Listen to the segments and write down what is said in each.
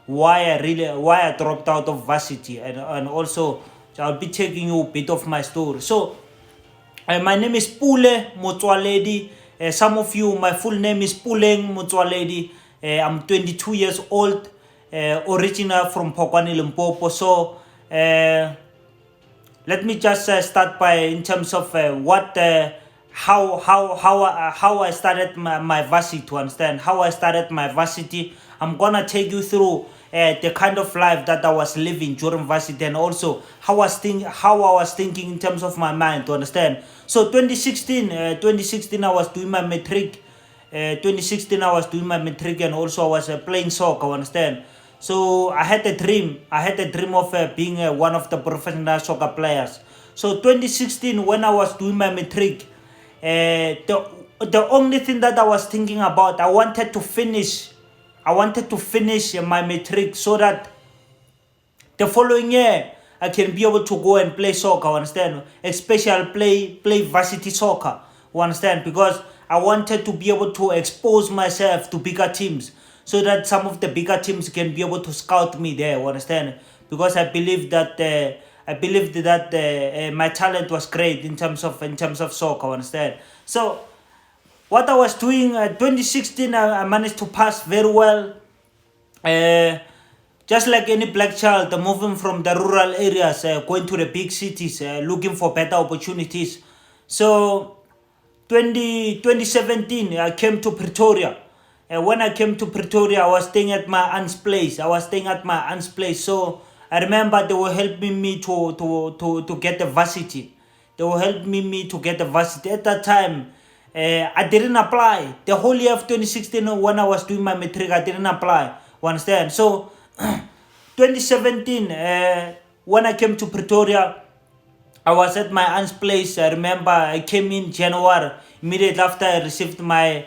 why I dropped out of varsity, and also I'll be taking you a bit of my story. So my name is Pule Motswaledi. Some of you, my full name is Puleng Motswaledi. I'm 22 years old, original from Pokwane, Limpopo. So let me just start by in terms of how I started my varsity. To understand how I started my varsity, I'm gonna take you through the kind of life that I was living during varsity, and also how I was thinking in terms of my mind. To understand, so 2016 I was doing my matric. 2016 I was doing my matric, and also I was playing soccer. Understand. So I had a dream. I had a dream of being one of the professional soccer players. So 2016, when I was doing my matric, the only thing that I was thinking about, I wanted to finish my matric so that the following year I can be able to go and play soccer. Understand? Especially play varsity soccer. Understand? Because I wanted to be able to expose myself to bigger teams, so that some of the bigger teams can be able to scout me there. Understand? Because I believed that my talent was great in terms of soccer. Understand? So what I was doing 2016, I managed to pass very well. Just like any black child, moving from the rural areas, going to the big cities, looking for better opportunities. So 2017, I came to Pretoria. When I came to Pretoria, I was staying at my aunt's place. So I remember they were helping me to get the varsity. At that time, I didn't apply. The whole year of 2016, when I was doing my matric, I didn't apply. You understand? So 2017, when I came to Pretoria, I was at my aunt's place. I remember I came in January. Immediately after I received my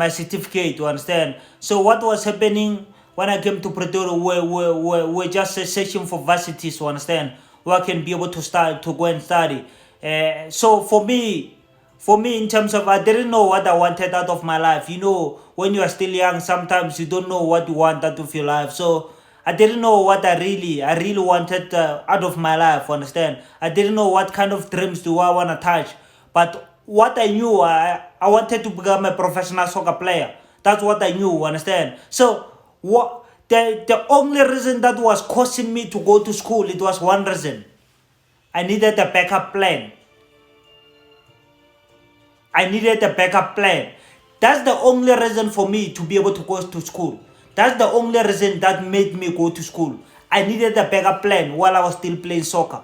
certificate. You understand? So what was happening when I came to Pretoria? We're just searching for varsities. You understand? Where I can be able to go and study. So for me, in terms of, I didn't know what I wanted out of my life. You know, when you are still young, sometimes you don't know what you want out of your life. So I didn't know what I really wanted out of my life. Understand? I didn't know what kind of dreams do I want to touch. But what I knew, I wanted to become a professional soccer player. That's what I knew. Understand? So what the only reason that was causing me to go to school, it was one reason. I needed a backup plan. That's the only reason for me to be able to go to school. That's the only reason that made me go to school. I needed a backup plan while I was still playing soccer.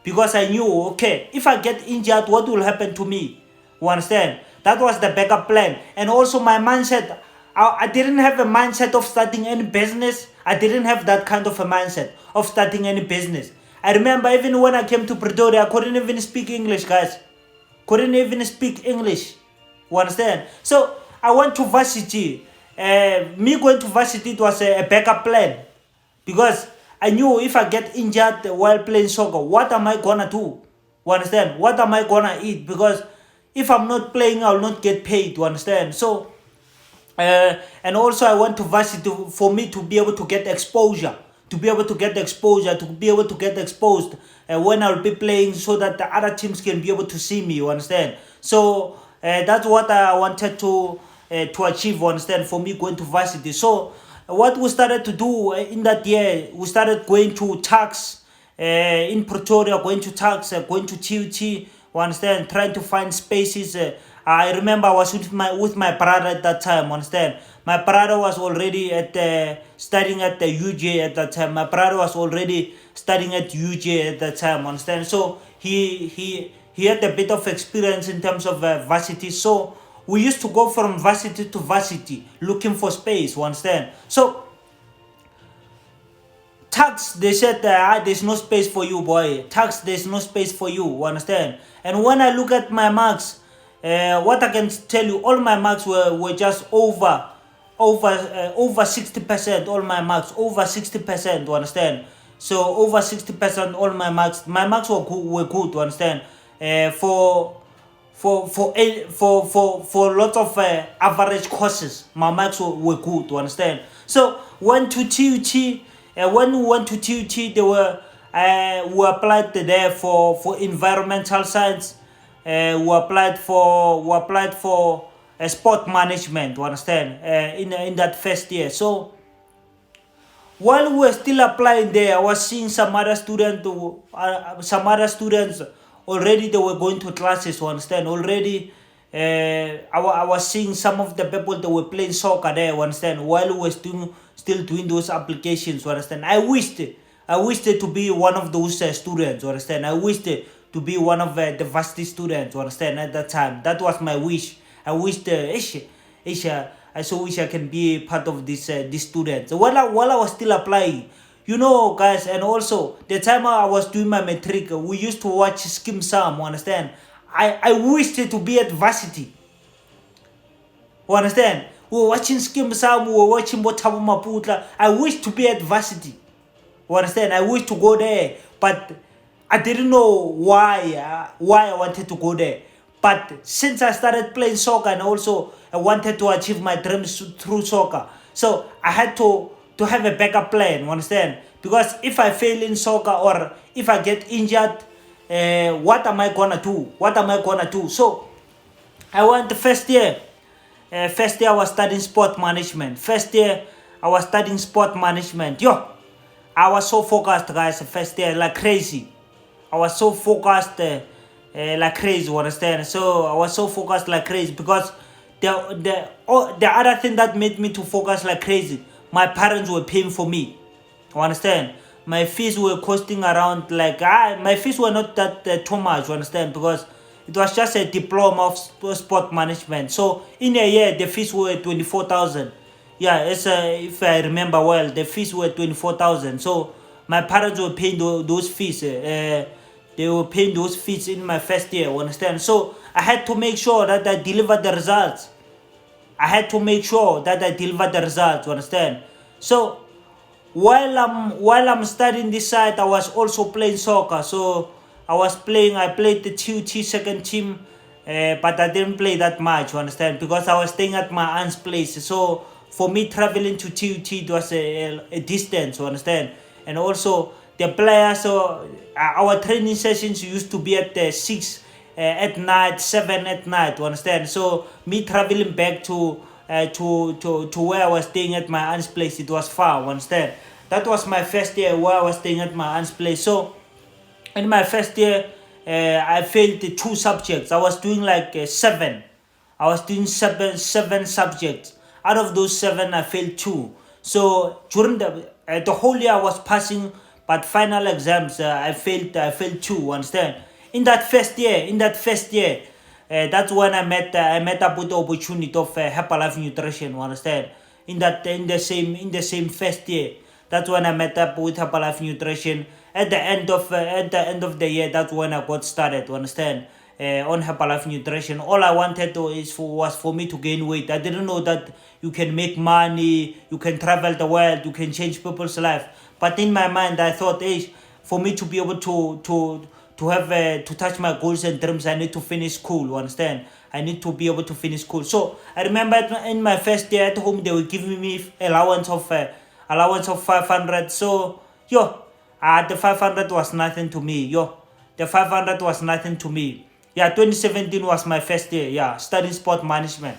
Because I knew, okay, if I get injured, what will happen to me? You understand? That was the backup plan. And also my mindset, I didn't have a mindset of starting any business. I didn't have that kind of a mindset of starting any business. I remember even when I came to Pretoria, I couldn't even speak English, guys. You understand? So I went to varsity. Me going to varsity, it was a backup plan. Because I knew if I get injured while playing soccer, what am I gonna do? You understand? What am I gonna eat? Because if I'm not playing, I'll not get paid. You understand? So, and also I went to varsity for me to be able to get exposure. To be able to get exposed when I'll be playing, so that the other teams can be able to see me. You understand? So that's what I wanted to achieve. You understand? For me going to varsity. So what we started to do in that year, we started going to tax in Pretoria, going to TUT. You understand? Trying to find spaces. I remember I was with my brother at that time. Understand? My brother was already studying at the UJ at that time. Understand? So he had a bit of experience in terms of varsity. So we used to go from varsity to varsity looking for space. You understand? So tax, they said there's no space for you, boy. Tax, there's no space for you. You understand? And when I look at my marks, what I can tell you, all my marks were just over 60%. All my marks over 60%. You understand? So over 60%, all my marks were good. You understand? for lots of average courses. My marks were good, you understand. So went to TUT. When we went to TUT, they were we applied there for environmental science. We applied for sport management, you understand, in that first year. So while we were still applying there, I was seeing some other students already. They were going to classes, you understand. Already, I was seeing some of the people that were playing soccer there, you understand. While we were still doing those applications, you understand. I wished to be one of those students, you understand. I wished to be one of the varsity students, you understand. At that time, that was my wish. I wished, I so wish I can be part of these students. While I was still applying, guys, and also the time I was doing my matric, we used to watch Skim Sam, you understand. I wished to be at varsity, you understand. We were watching Skim Sam, we were watching Botabo Maputla. I wished to be at varsity, you understand. I wished to go there, but I didn't know why I wanted to go there. But since I started playing soccer, and also I wanted to achieve my dreams through soccer, so I had to have a backup plan, you understand? Because if I fail in soccer or if I get injured, what am I gonna do? So I went the first year. First year I was studying sport management. Yo, I was so focused, guys. First year, like crazy. I was so focused like crazy, you understand. So I was so focused like crazy because the other thing that made me to focus like crazy, my parents were paying for me, you understand. My fees were costing around, like, my fees were not that too much, you understand, because it was just a diploma of sport management. So in a year the fees were 24,000. Yeah, if I remember well, the fees were 24,000. So my parents were paying those fees. They were paying those fees in my first year, you understand. So I had to make sure that I delivered the results. You understand. So while I'm studying this side, I was also playing soccer. So I played the TUT second team, but I didn't play that much, you understand, because I was staying at my aunt's place. So for me, traveling to TUT, it was a distance, you understand. And also the players, so our training sessions used to be at 6 at night, 7 at night, you understand. So me traveling back to where I was staying at my aunt's place, it was far, you understand. That was my first year where I was staying at my aunt's place. So in my first year, I failed 2 subjects. I was doing like 7. I was doing seven subjects. Out of those 7, I failed 2. So during the whole year, I was passing, but final exams, I failed 2. Understand? In that first year, that's when I met up with the opportunity of Herbalife Nutrition. You understand? In the same first year, that's when I met up with Herbalife Nutrition. At the end of the year, that's when I got started. You understand? On Herbalife Nutrition, all I wanted was for me to gain weight. I didn't know that you can make money, you can travel the world, you can change people's life. But in my mind, I thought, hey, for me to be able to have to touch my goals and dreams, I need to finish school. You understand? I need to be able to finish school. So I remember in my first day at home, they were giving me allowance of 500. So the 500 was nothing to me. The 500 was nothing to me. Yeah, 2017 was my first year. Yeah, studying sport management.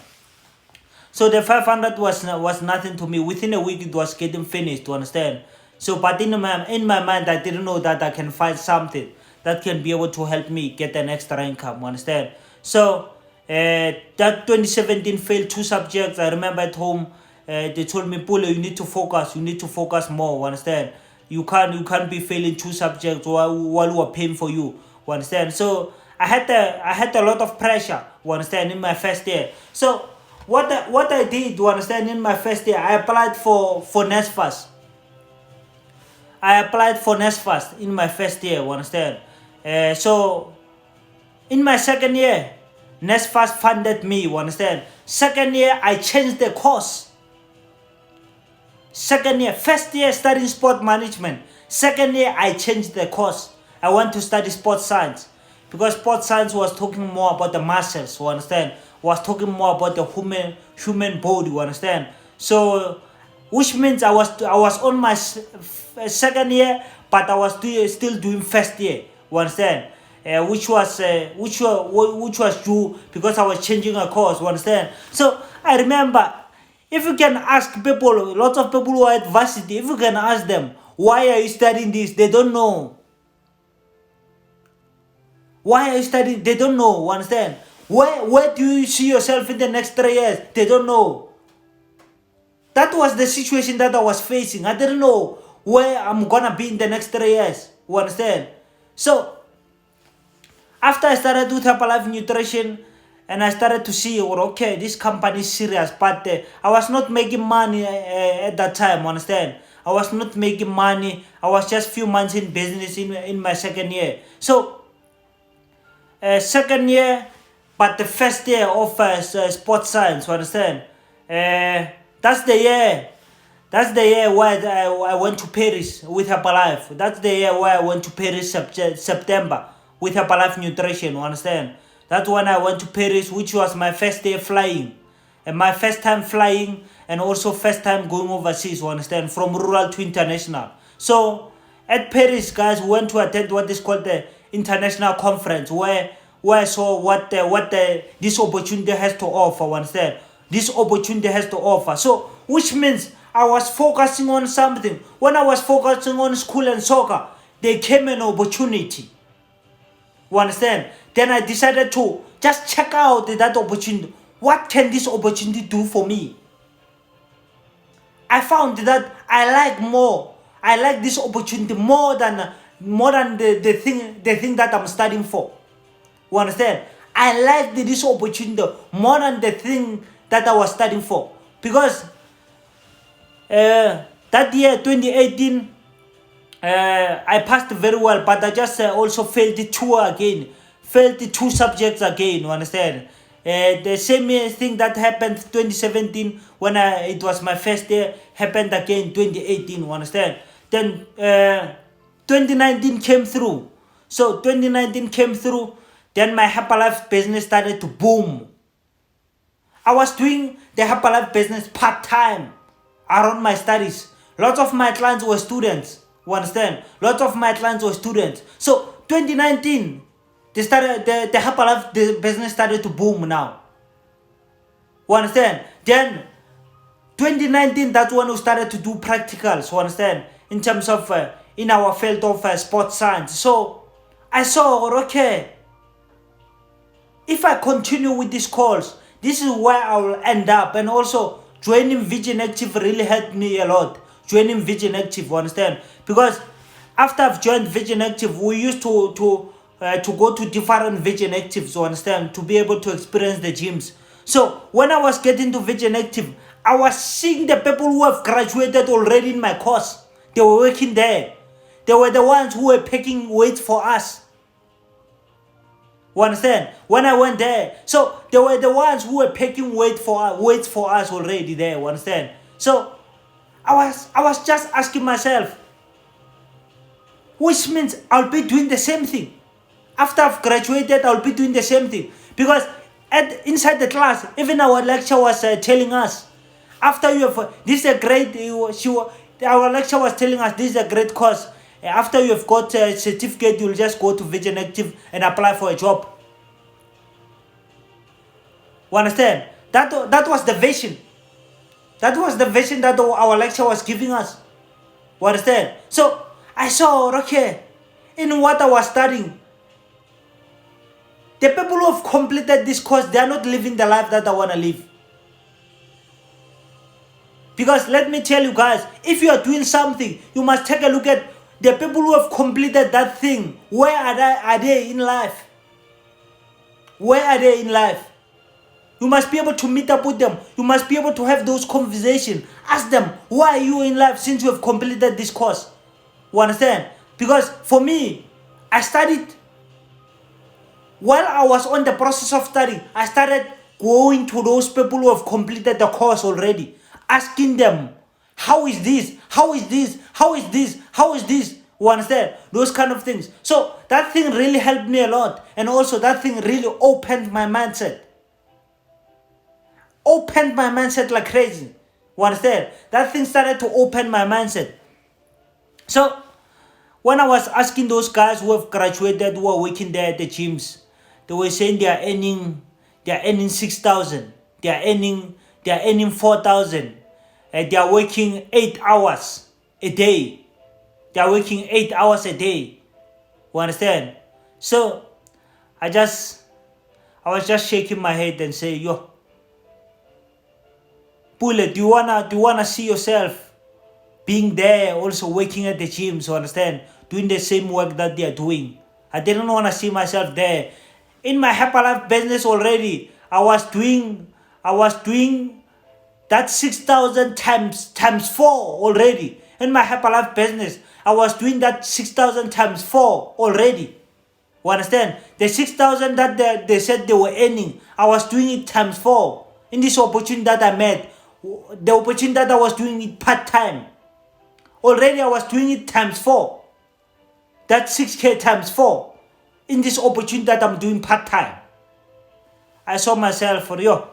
So the 500 was nothing to me. Within a week, it was getting finished. To understand. So, but in my mind, I didn't know that I can find something that can be able to help me get an extra income. Understand? So that 2017 failed 2 subjects. I remember at home, they told me, Pule, you need to focus. You need to focus more. Understand? You can't be failing 2 subjects while we are paying for you. Understand? So I had a lot of pressure. You understand? In my first year. So what I did, you understand, in my first year, I applied for NSFAS. In my first year. You understand? So in my second year, NSFAS funded me. You understand? Second year, I changed the course. Second year, first year studying sport management. Second year, I changed the course. I went to study sports science. because sports science was talking more about the muscles, you understand? Was talking more about the human body, you understand? So, which means I was on my second year, but I was still doing first year, you understand? Which was due because I was changing a course, you understand? So I remember, if you can ask people, lots of people who are at varsity, if you can ask them, why are you studying this? They don't know. Why are you studying? They don't know, you understand? Where do you see yourself in the next 3 years? They don't know. That was the situation that I was facing. I didn't know where I'm gonna be in the next 3 years, you understand? So after I started with Herbalife Nutrition, and I started to see, well, okay, this company is serious, but I was not making money at that time, understand? I was not making money. I was just few months in business in my second year. So, second year, but the first year of sports science, you understand? That's the year. That's the year where I went to Paris with Herbalife. That's the year where I went to Paris September with Herbalife Nutrition, you understand? That's when I went to Paris, which was my first day flying. And my first time flying, and also first time going overseas, you understand? From rural to international. So, at Paris, guys, we went to attend what is called the international conference, where I saw what this opportunity has to offer, you understand? This opportunity has to offer. So, which means I was focusing on something. When I was focusing on school and soccer, there came an opportunity. You understand? Then I decided to just check out that opportunity. What can this opportunity do for me? I found that I like this opportunity more than the thing that I'm studying for. You understand? I like this opportunity more than the thing that I was studying for. Because that year, 2018, I passed very well, but I just also failed the two subjects again, you understand? The same thing that happened 2017 when it was my first year happened again 2018, you understand? Then 2019 came through. So 2019 came through, then my Herbalife business started to boom. I was doing the Herbalife business part-time around my studies. Lots of my clients were students. You understand? Lots of my clients were students. So 2019, the Herbalife business started to boom now. You understand? Then 2019, that's when we started to do practicals. You understand? In terms of in our field of sports science. So I saw, okay, if I continue with this course, this is where I will end up. And also joining Vision Active really helped me a lot. Joining Vision Active, you understand? Because after I've joined Vision Active, we used to go to different Vision Actives, you understand, to be able to experience the gyms. So when I was getting to Vision Active, I was seeing the people who have graduated already in my course. They were working there. They were the ones who were packing weights for us. You understand? When I went there, so they were the ones who were packing weights for us already there. You understand? So I was just asking myself, which means I'll be doing the same thing. After I've graduated, I'll be doing the same thing. Because inside the class, even our lecturer was telling us, after you have, this is a great, our lecturer was telling us, this is a great course. After you have got a certificate, you'll just go to Vision Active and apply for a job. You understand? That was the vision. That was the vision that our lecturer was giving us. You understand? So I saw, okay, in what I was studying, the people who have completed this course, they are not living the life that I want to live. Because let me tell you guys, if you are doing something, you must take a look at the people who have completed that thing. Where are they in life? Where are they in life? You must be able to meet up with them. You must be able to have those conversations. Ask them, why are you in life since you have completed this course? You understand? Because for me, I studied. While I was on the process of studying, I started going to those people who have completed the course already. Asking them, how is this? How is this? How is this? How is this? You understand? Those kind of things. So that thing really helped me a lot. And also that thing really opened my mindset. Opened my mindset like crazy. You understand? That thing started to open my mindset. So when I was asking those guys who have graduated, who are working there at the gyms, they were saying they are earning 6,000. They are earning 4,000. They are working 8 hours a day. They are working 8 hours a day. You understand? So I was just shaking my head and say, yo, Bullet, do you wanna see yourself being there, also working at the gyms, you understand? Doing the same work that they are doing. I didn't wanna see myself there. In my Herbalife business already, I was doing that 6,000 times 4 already. In my Herbalife business, I was doing that 6,000 times 4 already. You understand? The 6,000 that they said they were earning, I was doing it times 4. In this opportunity that I met, the opportunity that I was doing it part-time, already I was doing it times 4. That 6K times 4. In this opportunity that I'm doing part-time, I saw myself for yo.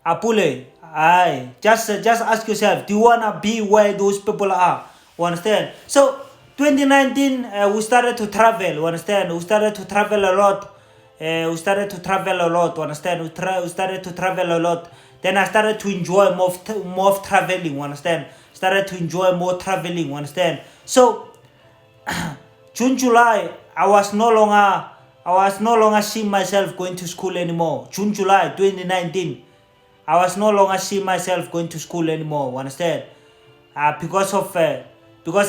Apule, just ask yourself, do you wanna be where those people are? You understand? So 2019, we started to travel. You understand? We started to travel a lot. You understand? We started to travel a lot. Then I started to enjoy more of traveling. You understand? Started to enjoy more traveling. You understand? So June, July, I was no longer seeing myself going to school anymore. June, July 2019, I was no longer seeing myself going to school anymore. You understand? Because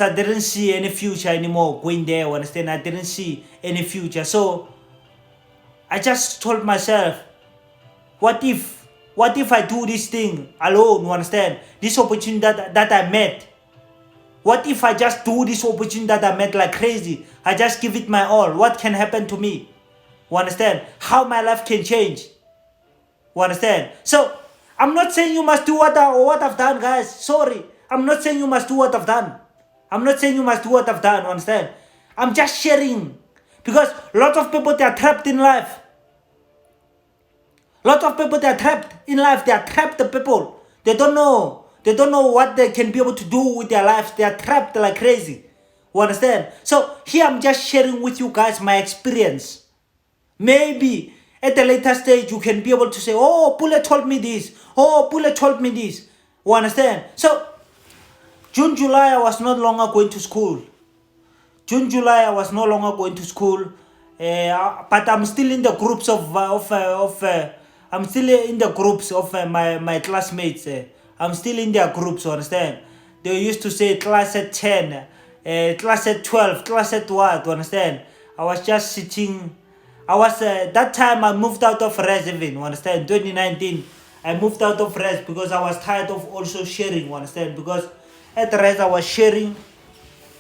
I didn't see any future anymore going there. You understand? I didn't see any future. So I just told myself, what if I do this thing alone? You understand? This opportunity that I met. What if I just do this opportunity that I met like crazy? I just give it my all. What can happen to me? You understand? How my life can change. You understand? So I'm not saying you must do what I've done, guys. Sorry. I'm not saying you must do what I've done. You understand? I'm just sharing. Because a lot of people, they are trapped in life. They are trapped, the people. They don't know what they can be able to do with their lives. They are trapped like crazy. You understand? So here I'm just sharing with you guys my experience. Maybe at a later stage you can be able to say, oh, Bullet told me this. You understand? So June, July, I was no longer going to school. But I'm still in the groups of my classmates. I'm still in their groups, you understand? They used to say class at 10, class at 12, class at what, you understand? I was just sitting. That time I moved out of res even, you understand? 2019, I moved out of res because I was tired of also sharing, you understand? Because at res I was sharing,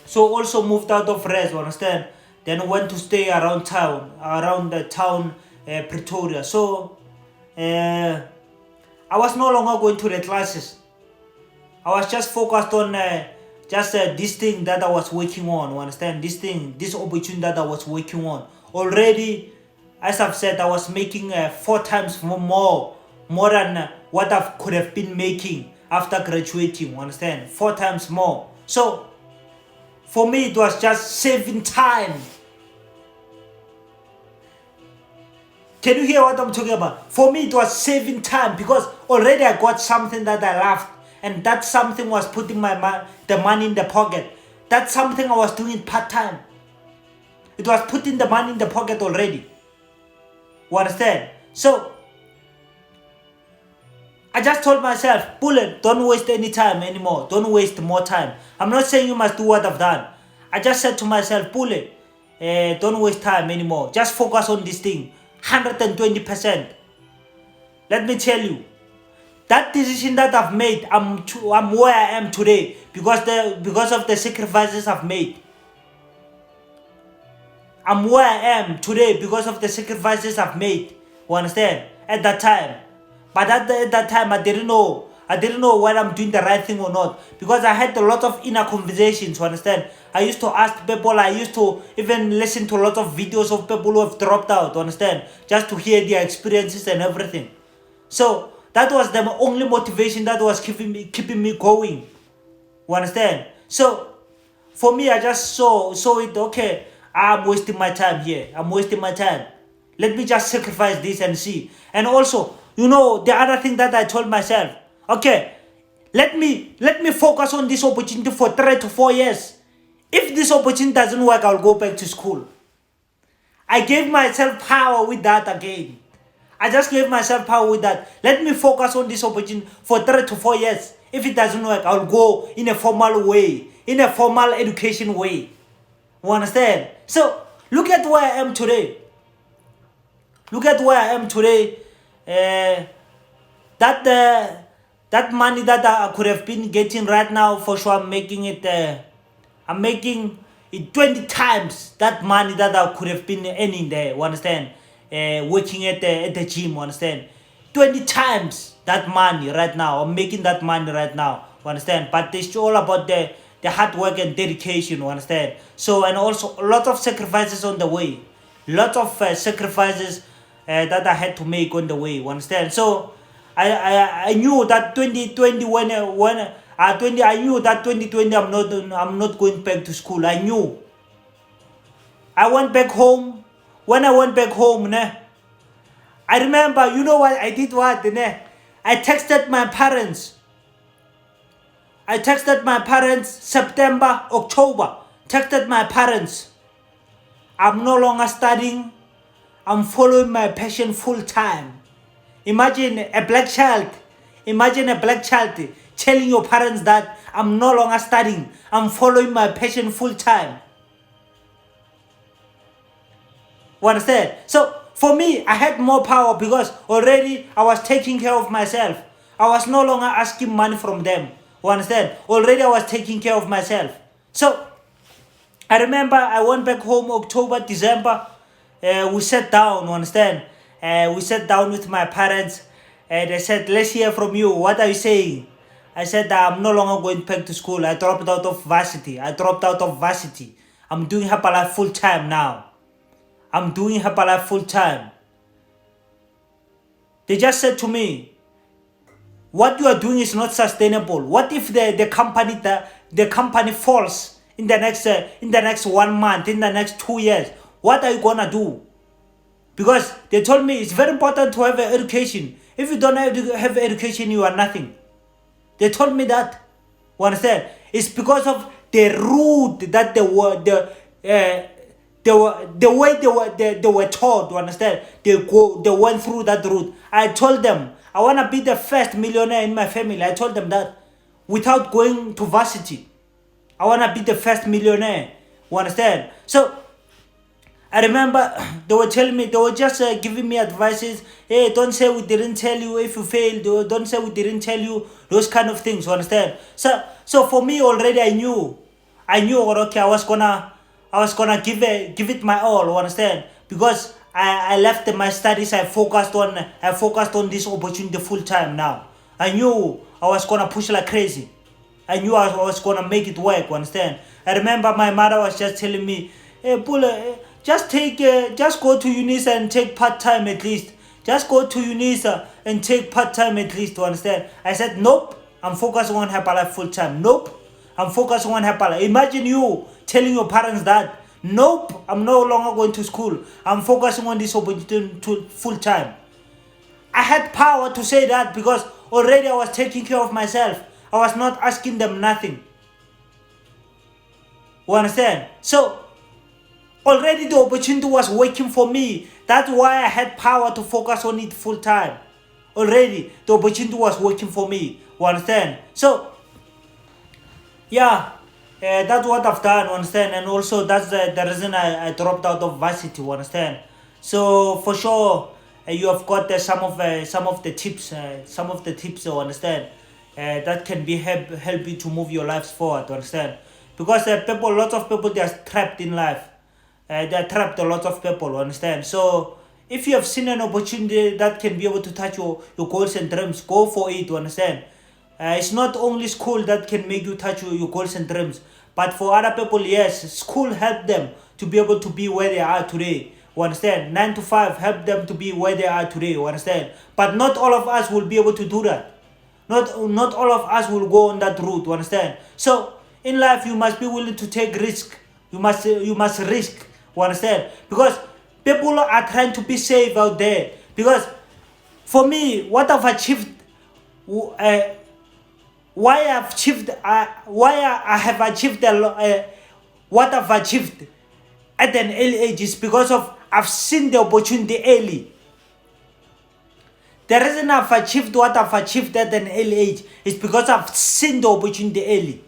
so also moved out of res, you understand? Then went to stay around the town, Pretoria. So I was no longer going to the classes. I was just focused on this thing that I was working on. You understand? This opportunity that I was working on. Already, as I've said, I was making 4 times more than what I could have been making after graduating. You understand? 4 times more. So for me, it was just saving time. Can you hear what I'm talking about? For me, it was saving time because already I got something that I loved, and that something was putting the money in the pocket. That's something I was doing part-time. It was putting the money in the pocket already. You understand? So I just told myself, Bullet, don't waste any time anymore. Don't waste more time. I'm not saying you must do what I've done. I just said to myself, Bullet, don't waste time anymore. Just focus on this thing. 120%. Let me tell you, that decision that I've made, I'm where I am today because of the sacrifices I've made. I'm where I am today because of the sacrifices I've made. You understand? At that time. But at that time, I didn't know I didn't know whether I'm doing the right thing or not, because I had a lot of inner conversations, you understand. I used to ask people, I used to even listen to a lot of videos of people who have dropped out, you understand, just to hear their experiences and everything. So that was the only motivation that was keeping me going, you understand. So for me, I just saw it, okay, I'm wasting my time here, I'm wasting my time, let me just sacrifice this and see. And also, you know, the other thing that I told myself, okay, let me focus on this opportunity for 3 to 4 years. If this opportunity doesn't work, I'll go back to school. I gave myself power with that again. I just gave myself power with that. Let me focus on this opportunity for 3 to 4 years. If it doesn't work, I'll go in a formal way, in a formal education way. You understand? So look at where I am today. Look at where I am today. That money that I could have been getting right now, for sure, I'm making it 20 times that money that I could have been earning there. You understand? Working at the gym. You understand? 20 times that money right now. I'm making that money right now. You understand? But it's all about the hard work and dedication. You understand? So, and also a lot of sacrifices on the way. Lot of sacrifices that I had to make on the way. You understand? So I knew that 2020 I knew that 2020 I'm not going back to school. I knew. I went back home. When I went back home, I remember, you know what I did? I texted my parents. September, October. Texted my parents. I'm no longer studying. I'm following my passion full time. Imagine a black child telling your parents that I'm no longer studying. I'm following my passion full time. You understand? So for me, I had more power because already I was taking care of myself. I was no longer asking money from them. You understand? Already I was taking care of myself. So I remember I went back home October, December. We sat down, you understand? We sat down with my parents and they said, let's hear from you. What are you saying? I said, I'm no longer going back to school. I dropped out of varsity. I'm doing Herbalife full time now. They just said to me, what you are doing is not sustainable. What if the company falls in the next 1 month, in the next 2 years? What are you gonna do? Because they told me it's very important to have an education. If you don't have education, you are nothing. They told me that. You understand? It's because of the route that the way they were taught. You understand? They went through that route. I told them I wanna be the first millionaire in my family. I told them that without going to varsity. I wanna be the first millionaire. You understand? So I remember they were telling me, they were just giving me advices. Hey, don't say we didn't tell you if you failed. Don't say we didn't tell you, those kind of things. You understand? So for me already, I knew, okay, I was gonna give it my all. You understand? Because I left my studies. I focused on this opportunity full time now. I knew I was gonna push like crazy. I knew I was gonna make it work. You understand? I remember my mother was just telling me, hey, Pula, just go to Unis and take part-time at least. Just go to Unis and take part-time at least, to understand. I said, nope, I'm focusing on Herbalife full-time. Nope, I'm focusing on Herbalife. Imagine you telling your parents that, nope, I'm no longer going to school. I'm focusing on this opportunity full-time. I had power to say that because already I was taking care of myself. I was not asking them nothing. You understand? So already the opportunity was working for me. That's why I had power to focus on it full time. Already the opportunity was working for me. You understand? So yeah, that's what I've done. You understand? And also that's the reason I dropped out of varsity. You understand? So for sure, you have got some of the tips. You understand? That can be help you to move your lives forward. You understand? Because lots of people, they are trapped in life. They are trapped, a lot of people. You understand? So if you have seen an opportunity that can be able to touch your goals and dreams, go for it. You understand? It's not only school that can make you touch your goals and dreams, but for other people, yes, school helped them to be able to be where they are today. You understand? 9 to 5 help them to be where they are today. You understand? But not all of us will be able to do that. Not all of us will go on that route. You understand? So in life, you must be willing to take risk. You must risk. You understand? Because people are trying to be safe out there. Because for me, what I've achieved, why I have achieved what I've achieved at an early age is because of I've seen the opportunity early. The reason I've achieved what I've achieved at an early age is because I've seen the opportunity early.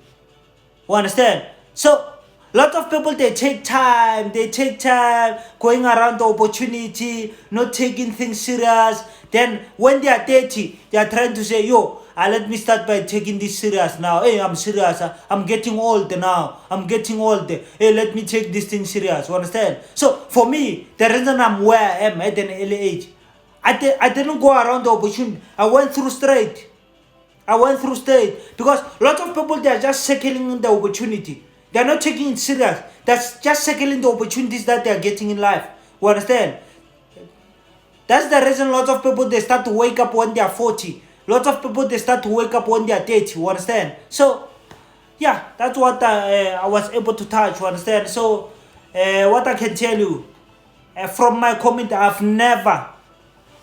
You understand? So lots of people, they take time going around the opportunity, not taking things serious. Then when they are 30, they are trying to say, yo, let me start by taking this serious now. Hey, I'm serious. I'm getting old now. I'm getting old. Hey, let me take this thing serious. You understand? So for me, the reason I'm where I am at an early age, I didn't go around the opportunity. I went through straight. Because lots of people, they are just circling in the opportunity. They are not taking it serious. That's just circling the opportunities that they are getting in life. You understand? That's the reason lots of people, they start to wake up when they are 40. Lots of people, they start to wake up when they are 30. You understand? So yeah, that's what I was able to touch. You understand? So what I can tell you, from my community,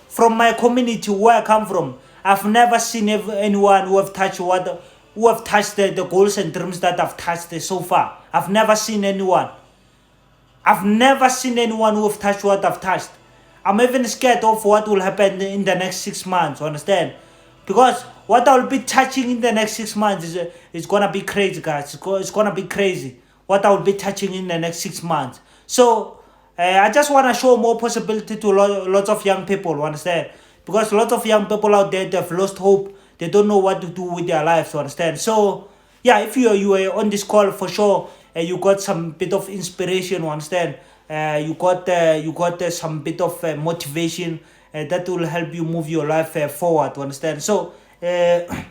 from my community where I come from, I've never seen anyone who have touched the goals and dreams that I've touched so far. I've never seen anyone. Who have touched what I've touched. I'm even scared of what will happen in the next 6 months. Understand? Because what I'll be touching in the next 6 months is gonna be crazy, guys. It's gonna be crazy what I'll be touching in the next 6 months. So I just want to show more possibility to lots of young people. Understand? Because lots of young people out there, they've lost hope. They don't know what to do with their lives. Understand? So yeah, if you are on this call, for sure, you got some bit of inspiration. Understand? You got some bit of motivation that will help you move your life forward. Understand? So I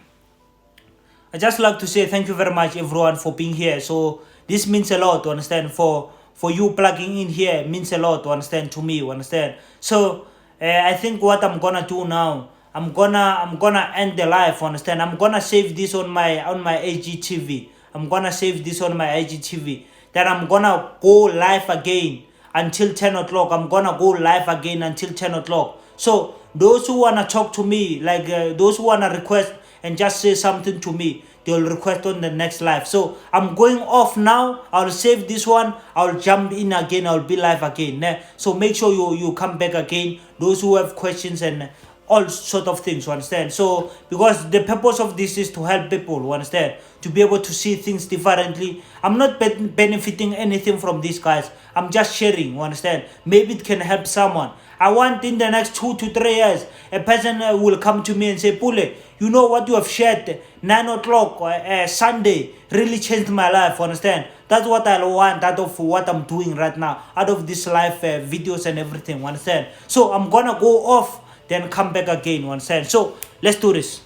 just like to say thank you very much, everyone, for being here. So this means a lot. Understand? For you plugging in here means a lot. Understand? To me. Understand? So I think what I'm gonna do now, I'm gonna end the live. Understand? I'm gonna save this on my IGTV. I'm gonna save this on my IGTV. Then I'm gonna go live again until 10 o'clock. I'm gonna go live again until 10 o'clock. So those who wanna talk to me, like those who wanna request and just say something to me, they'll request on the next live. So I'm going off now. I'll save this one. I'll jump in again. I'll be live again. So make sure you come back again. Those who have questions and all sort of things, you understand? So because the purpose of this is to help people, you understand, to be able to see things differently. I'm not benefiting anything from these guys. I'm just sharing, you understand? Maybe it can help someone. I want in the next 2 to 3 years, a person will come to me and say, Pule, you know what you have shared 9 o'clock Sunday really changed my life, understand? That's what I want out of what I'm doing right now, out of this live videos and everything, understand? So I'm gonna go off, then come back again, understand? So let's do this.